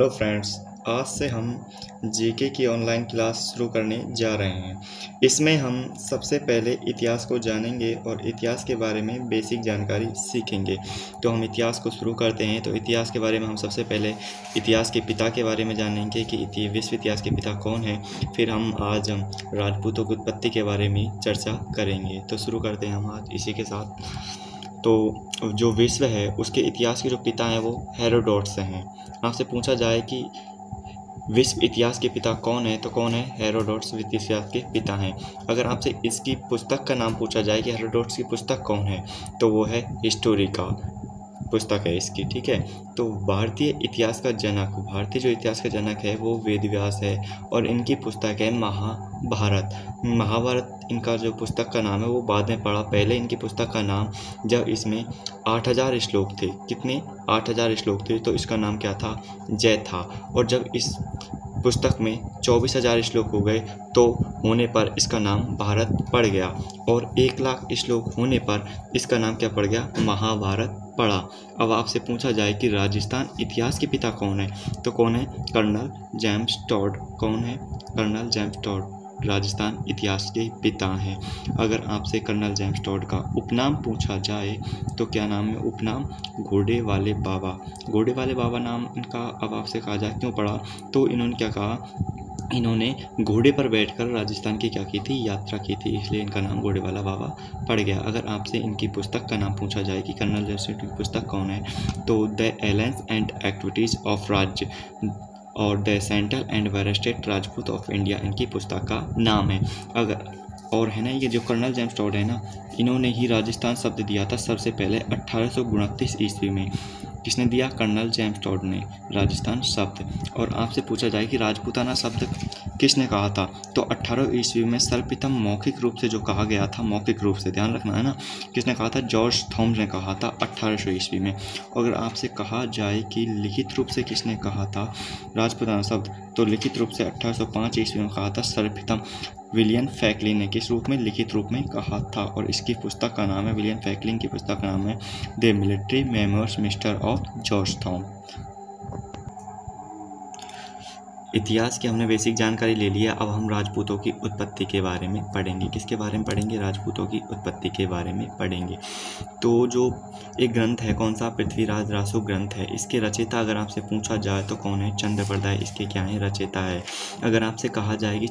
Hello friends, आज से हम जीके की ऑनलाइन क्लास शुरू करने जा रहे हैं। इसमें हम सबसे पहले इतिहास को जानेंगे और इतिहास के बारे में बेसिक जानकारी सीखेंगे। तो हम इतिहास को शुरू करते हैं। तो इतिहास के बारे में हम सबसे पहले इतिहास के पिता के बारे में जानेंगे कि विश्व इतिहास के पिता कौन हैं। फिर हम आज राजपूतों की उत्पत्ति के बारे में चर्चा करेंगे। तो शुरू करते हैं हम आज इसी के साथ। तो जो विश्व है उसके इतिहास के जो पिता हैं वो हेरोडोटस हैं। आपसे पूछा जाए कि विश्व इतिहास के पिता कौन है, तो कौन है? हेरोडोटस विश्व इतिहास के पिता हैं। अगर आपसे इसकी पुस्तक का नाम पूछा जाए कि हेरोडोटस की पुस्तक कौन है, तो वो है हिस्टोरिका पुस्तक है इसकी, ठीक है। तो भारतीय इतिहास का जनक, भारतीय जो इतिहास का जनक है वो वेद व्यास है और इनकी पुस्तक है महाभारत। महाभारत इनका जो पुस्तक का नाम है वो बाद में पढ़ा। पहले इनकी पुस्तक का नाम, जब इसमें 8000 श्लोक थे, कितने? 8000 श्लोक थे, तो इसका नाम क्या था? जय था। और जब इस पुस्तक में 24,000 श्लोक हो गए तो होने पर इसका नाम भारत पड़ गया, और 1,00,000 श्लोक होने पर इसका नाम क्या पड़ गया? महाभारत पड़ा। अब आपसे पूछा जाए कि राजस्थान इतिहास के पिता कौन है, तो कौन है? Colonel James Tod. कौन है? कर्नल जेम्स टॉड राजस्थान इतिहास के पिता हैं। अगर आपसे कर्नल जेम्स टॉड का उपनाम पूछा जाए तो क्या नाम है? उपनाम घोड़े वाले बाबा। घोड़े वाले बाबा नाम इनका अब आपसे कहा जाए क्यों पड़ा, तो इन्होंने क्या कहा? इन्होंने घोड़े पर बैठकर राजस्थान की क्या की थी? यात्रा की थी, इसलिए इनका नाम घोड़े वाला बाबा पड़ गया। अगर आपसे इनकी पुस्तक का नाम पूछा जाए कि कर्नल जेम्स टॉड की पुस्तक कौन है, तो द एलेंस एंड एक्टिविटीज़ ऑफ राज्य और the central and western Rajput of India इनकी पुस्तक का नाम है। अगर और है ना, ये जो कर्नल जेम्स टॉड है ना, इन्होंने ही राजस्थान शब्द दिया था सबसे पहले 1829 ईस्वी में। किसने दिया? कर्नल जेम्स टॉड ने राजस्थान शब्द। और आपसे पूछा जाए कि राजपूताना शब्द किसने कहा था, तो 18 ईस्वी में सर्वप्रथम मौखिक रूप से जो कहा गया था, मौखिक रूप से ध्यान रखना है ना, किसने कहा था? जॉर्ज थॉमस ने कहा था 1800 ईस्वी में। अगर आपसे कहा जाए कि लिखित रूप से किसने कहा था राजपूताना शब्द, तो लिखित रूप से 1805 ईस्वी में कहा था सर्वप्रथम विलियम फैक्लिन ने। किस रूप में? लिखित रूप में कहा था। और इसकी पुस्तक का नाम है, विलियम फैक्लिन की पुस्तक का नाम है the military memoirs mister of George town. इतिहास की हमने बेसिक जानकारी ले ली है। अब हम राजपूतों की उत्पत्ति के बारे में पढ़ेंगे। किसके बारे में पढ़ेंगे? राजपूतों की उत्पत्ति के बारे में पढ़ेंगे। तो जो एक ग्रंथ है, कौन सा? पृथ्वीराज रासो ग्रंथ है। इसके रचयिता अगर आपसे पूछा जाए तो कौन है? चंद्रवरदाय इसके क्या है? रचयिता है। अगर आपसे कहा जाए कि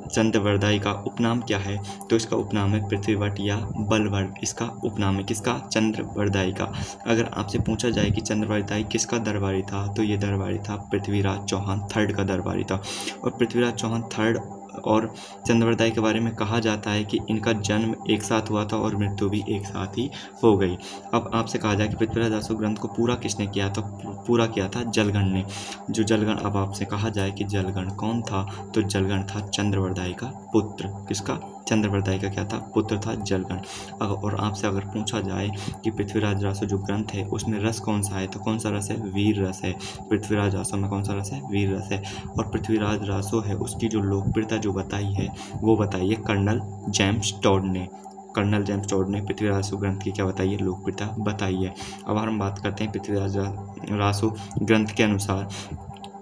चंद्रवरदाय का उपनाम क्या है, तो इसका उपनाम है पृथ्वीवट या बलवर्ग। इसका उपनाम है किसका? चंद्रवरदाय का। अगर आपसे पूछा जाए कि चंद्रवरदाय किसका दरबारी था, तो ये दरबारी था पृथ्वीराज चौहान थर्ड का दरबारी था। और पृथ्वीराज चौहान थर्ड और चंद्रवरदाय के बारे में कहा जाता है कि इनका जन्म एक साथ हुआ था और मृत्यु भी एक साथ ही हो गई। अब आपसे कहा जाए कि पृथ्वीराज रासो ग्रंथ को पूरा किसने किया, तो पूरा किया था जलगण ने। जो जलगण, अब आपसे कहा जाए कि जलगण कौन था, तो जलगण था चंद्रवरदाय का पुत्र। किसका? चंद्रवरदाय का क्या था? पुत्र था जलगण। और आपसे अगर पूछा जाए कि पृथ्वीराज रासो जो ग्रंथ है उसमें रस कौन सा है, तो कौन सा रस है? वीर रस है। पृथ्वीराज रासो में कौन सा रस है? वीर रस है। और पृथ्वीराज रासो है उसकी जो लोकप्रियता जो बताई है वो बताई है कर्नल जेम्स टॉड ने। कर्नल जेम्स टॉड ने पृथ्वीराज रासो ग्रंथ की क्या बताई है? लोकप्रियता बताई है। अब हम बात करते हैं पृथ्वीराज रासो ग्रंथ के अनुसार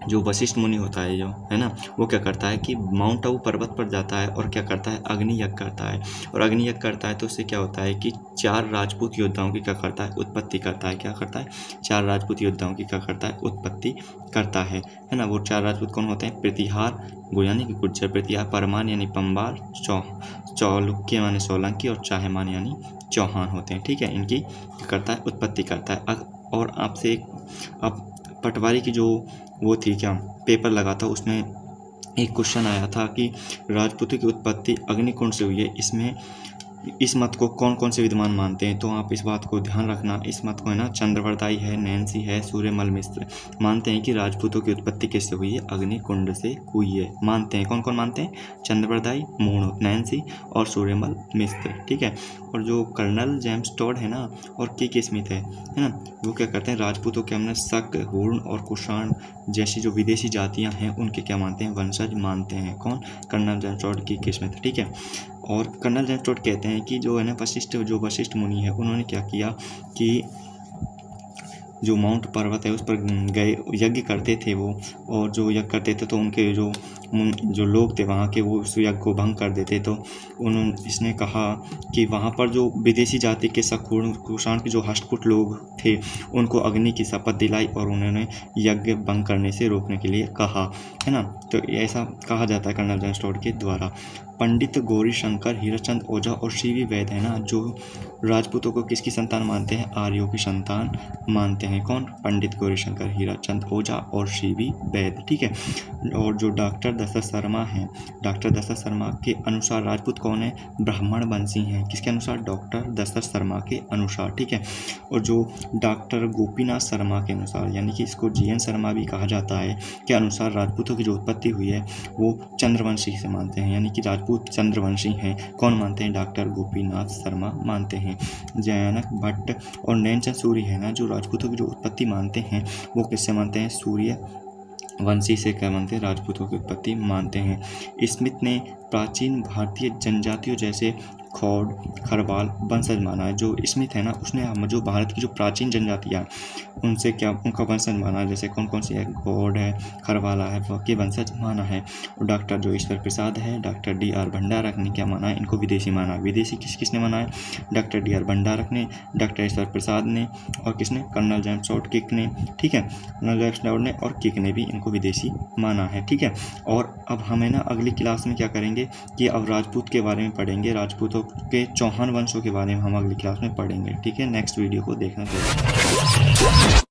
जो वशिष्ठ मुनि होता है, जो है ना, वो क्या करता है कि माउंट आबू पर्वत पर जाता है और क्या करता है? अग्नि यज्ञ करता है। और अग्नि यज्ञ करता है तो उससे क्या होता है कि 4 राजपूत योद्धाओं की क्या करता है? उत्पत्ति करता है। क्या करता है? 4 राजपूत योद्धाओं की क्या करता है? उत्पत्ति करता है ना। वो 4 राजपूत कौन होते हैं? प्रतिहार यानी कि गुर्जर, प्रतिहार परमान यानी पंबार, चालुक्य माने सोलंकी, और चाहेमान यानी चौहान होते हैं, ठीक है। इनकी करता है? उत्पत्ति करता है। और आपसे अब पटवारी की जो वो थी, क्या पेपर लगा था, उसमें एक क्वेश्चन आया था कि राजपूतों की उत्पत्ति अग्निकुंड से हुई है। इसमें इस मत को कौन कौन से विद्वान मानते हैं, तो आप इस बात को ध्यान रखना। इस मत को है ना, चंद्रवरदाय है, नैन्सी है, सूर्यमल मिश्र मानते हैं कि राजपूतों की उत्पत्ति किससे हुई है? अग्निकुंड से हुई है। मानते हैं, कौन कौन मानते हैं? चंद्रवरदाय, मूण, नैन्सी और सूर्यमल मिश्र, ठीक है। और जो कर्नल जेम्स टॉड है ना और के स्मिथ है ना, वो क्या करते हैं? राजपूतों के हमने शक, हुर्ण और कुषाण जैसी जो विदेशी जातियां हैं उनके क्या मानते हैं? वंशज मानते हैं। कौन? कर्नल जेम्स टॉड, के स्मिथ, ठीक है। और कर्नल जेम्स टॉड कहते हैं कि जो है ना वशिष्ठ मुनि है, उन्होंने क्या किया कि जो माउंट पर्वत है उस पर गए, यज्ञ करते थे वो, और जो यज्ञ करते थे तो उनके जो लोग थे वहाँ के, वो उस यज्ञ को भंग कर देते। तो इसने कहा कि वहाँ पर जो विदेशी जाति के कुषाण के जो हष्टपुट लोग थे उनको अग्नि की शपथ दिलाई और उन्होंने यज्ञ भंग करने से रोकने के लिए कहा, है ना। तो ऐसा कहा जाता है कर्नल जॉन स्टुअर्ट के द्वारा। पंडित गौरीशंकर हीराचंद ओझा और सीवी वैद्य है ना, जो राजपूतों को किसकी संतान मानते हैं? आर्यों की संतान मानते हैं। कौन? पंडित गौरीशंकर हीराचंद ओझा और सीवी वैद्य, ठीक है। और जो डॉक्टर दशरथ शर्मा हैं, डॉक्टर दशरथ शर्मा के अनुसार राजपूत कौन है? ब्राह्मण वंशी हैं। किसके अनुसार? डॉक्टर दशरथ शर्मा के अनुसार, ठीक है। और जो डॉक्टर गोपीनाथ शर्मा के अनुसार, यानी कि इसको GN शर्मा भी कहा जाता है, के अनुसार राजपूतों की जो उत्पत्ति हुई है वो चंद्रवंशी से मानते हैं, यानी कि राजपूत चंद्रवंशी हैं। कौन मानते हैं? डॉक्टर गोपीनाथ शर्मा मानते हैं। जयानक भट्ट और नैनचंद सूर्य है ना, जो राजपूतों की जो उत्पत्ति मानते हैं वो किससे मानते हैं? सूर्य वंशी से क्या मानते हैं? राजपूतों की उत्पत्ति मानते हैं। स्मिथ ने प्राचीन भारतीय जनजातियों जैसे खौड, खरवाल वंशज माना है। जो स्मिथ है ना, उसने जो भारत की जो प्राचीन जनजातियाँ उनसे क्या उनका वंशज माना है, जैसे कौन कौन सी है? खौड है, खरवाला है, के वंशज माना है। और डॉक्टर जो ईश्वर प्रसाद है, डॉक्टर DR भंडारक ने क्या माना है? इनको विदेशी माना है। विदेशी किसने माना है? डॉक्टर DR भंडारक ने, डॉक्टर ईश्वर प्रसाद ने, और किसने? कर्नल जेम्स स्टुअर्ट किक ने, ठीक है। कर्नल जेम्स स्टुअर्ट ने और किक ने भी इनको विदेशी माना है, ठीक है। और अब हमें ना अगली क्लास में क्या करेंगे कि अब राजपूत के बारे में पढ़ेंगे, राजपूतों के चौहान वंशों के बारे में हम अगली क्लास में पढ़ेंगे, ठीक है। नेक्स्ट वीडियो को देखना चाहिए।